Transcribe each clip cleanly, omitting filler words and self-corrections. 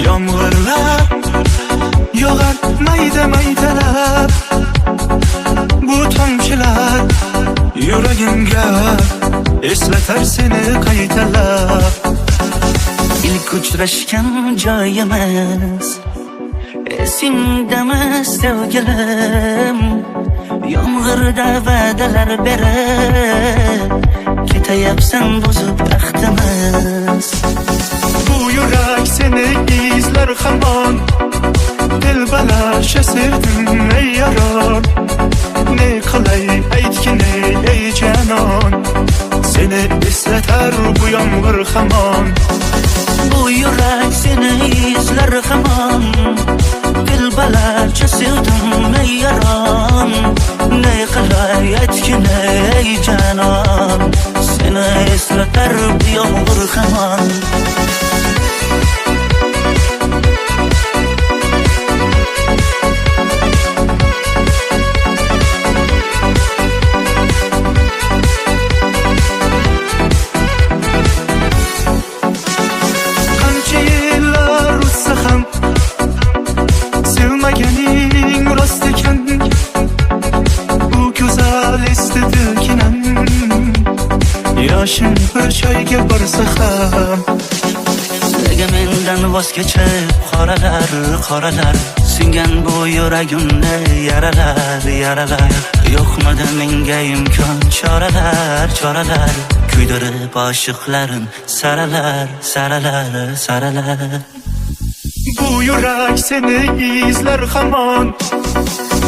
Yomg'irlar yog'ar mayda-maydalab, bu tomchilar yuragimga eslatar seni qaytalab. İlk uchrashgan joyimiz esingdami sevgilim? Yomg'irda va'dalar berib ketayapsan buzib baxtimiz. Bu yurak seni izler hamon, dilbalasha sevdim ey yaron. Ne qilay aytgin ey canon, seni eslatar bu yomg'ir hamon. Bu yurak seni izler hamon, dilbalarcha sevdim ey yaron. Ne qilay aytgin ey canon, seni eslatar bu yomg'ir hamon. Yoshim bir joyga borsa ham, nega mendan voz kechib qoralar singan bu yuragimni yaralar. Yo'qmidi menga imkon choralar kuydirib oshiqlarim saralar. Bu yurak seni izler hamon,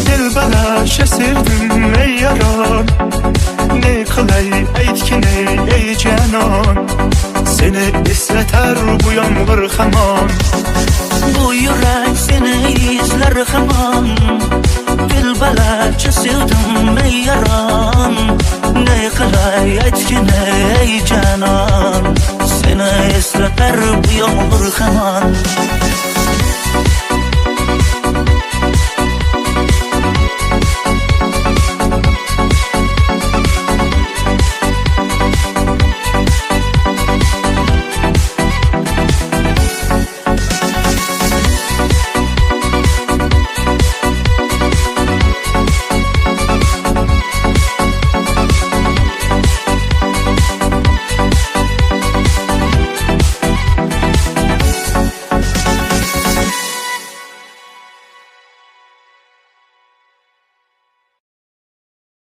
dilbalasha sevdim ey yaron. Ne qilay aytgin ey canon, seni eslatar bu yomg'ir hamon. Bu yurak seni izler hamon, dilbalarcha sevdim ey yaron. Ne qilay aytgin ey canon, seni eslatar bu yomg'ir hamon.